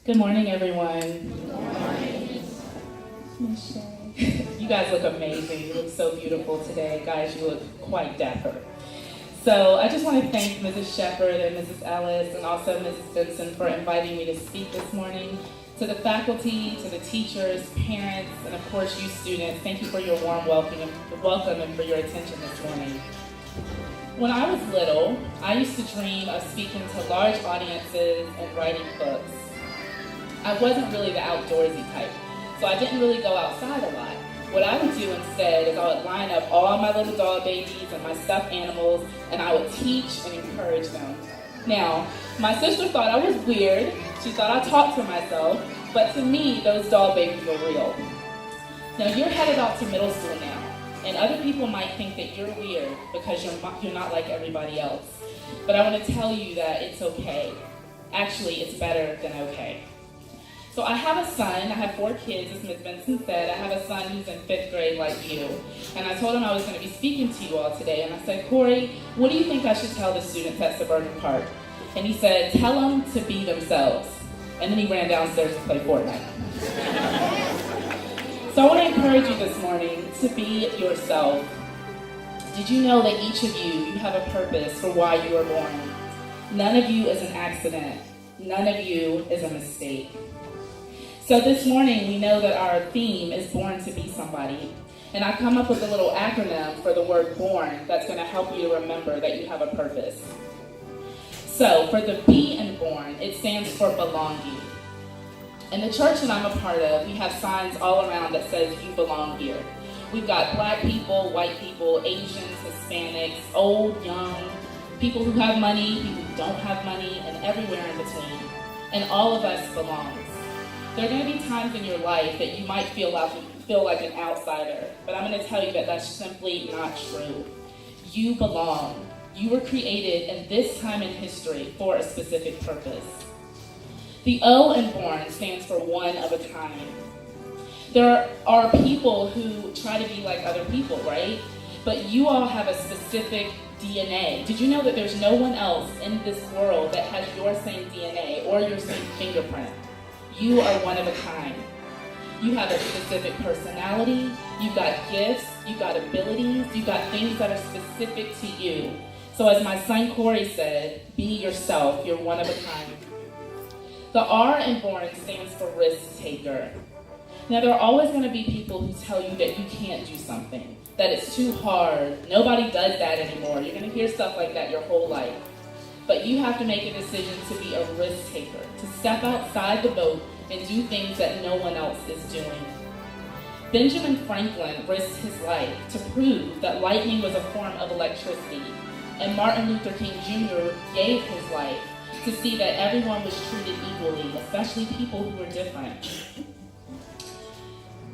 Good morning, everyone. Good morning. Miss Shay. You guys look amazing. You look so beautiful today. Guys, you look quite dapper. So I just want to thank Mrs. Shepherd and Mrs. Ellis and also Mrs. Benson for inviting me to speak this morning. To the faculty, to the teachers, parents, and of course you students, thank you for your warm welcome and for your attention this morning. When I was little, I used to dream of speaking to large audiences and writing books. I wasn't really the outdoorsy type, so I didn't really go outside a lot. What I would do instead is I would line up all my little doll babies and my stuffed animals, and I would teach and encourage them. Now, my sister thought I was weird. She thought I talked to myself, but to me, those doll babies were real. Now, you're headed off to middle school now, and other people might think that you're weird because you're not like everybody else. But I want to tell you that it's okay. Actually, it's better than okay. So I have a son, I have 4 kids, as Ms. Benson said. I have a son who's in 5th grade like you. And I told him I was going to be speaking to you all today. And I said, Corey, what do you think I should tell the students at Suburban Park? And he said, tell them to be themselves. And then he ran downstairs to play Fortnite. So I want to encourage you this morning to be yourself. Did you know that each of you have a purpose for why you were born? None of you is an accident. None of you is a mistake. So this morning, we know that our theme is Born to Be Somebody. And I come up with a little acronym for the word born that's going to help you to remember that you have a purpose. So for the B in born, it stands for belonging. In the church that I'm a part of, we have signs all around that says you belong here. We've got black people, white people, Asians, Hispanics, old, young, people who have money, people who don't have money, and everywhere in between. And all of us belong. There are going to be times in your life that you might feel like an outsider, but I'm going to tell you that that's simply not true. You belong. You were created in this time in history for a specific purpose. The O in born stands for one of a kind. There are people who try to be like other people, right? But you all have a specific DNA. Did you know that there's no one else in this world that has your same DNA or your same fingerprint? You are one of a kind. You have a specific personality, you've got gifts, you've got abilities, you've got things that are specific to you. So as my son Corey said, be yourself, you're one of a kind. The R in born stands for risk taker. Now there are always going to be people who tell you that you can't do something, that it's too hard, nobody does that anymore. You're going to hear stuff like that your whole life. But you have to make a decision to be a risk taker, to step outside the boat and do things that no one else is doing. Benjamin Franklin risked his life to prove that lightning was a form of electricity, and Martin Luther King Jr. gave his life to see that everyone was treated equally, especially people who were different.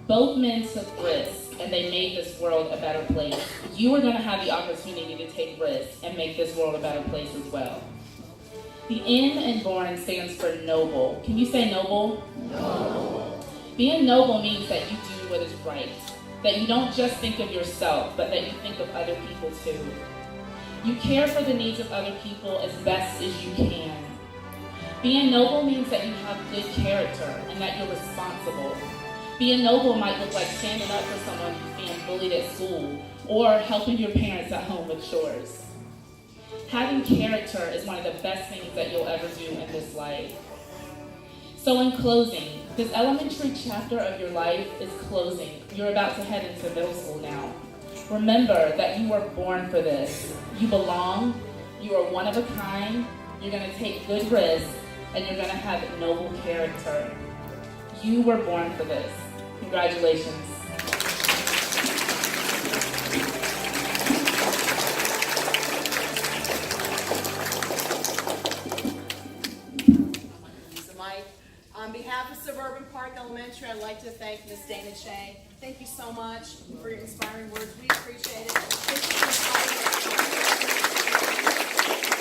Both men took risks, and they made this world a better place. You are going to have the opportunity to take risks and make this world a better place as well. The N in born stands for noble. Can you say noble? Noble. Being noble means that you do what is right, that you don't just think of yourself, but that you think of other people too. You care for the needs of other people as best as you can. Being noble means that you have good character and that you're responsible. Being noble might look like standing up for someone who's being bullied at school or helping your parents at home with chores. Having character is one of the best things that you'll ever do in this life. So in closing, this elementary chapter of your life is closing. You're about to head into middle school now. Remember that you were born for this. You belong, you are one of a kind, you're going to take good risks, and you're going to have noble character. You were born for this. Congratulations. On behalf of Suburban Park Elementary, I'd like to thank Ms. Dana Shea. Thank you so much for your inspiring words. We appreciate it. Thank you for inspiring us.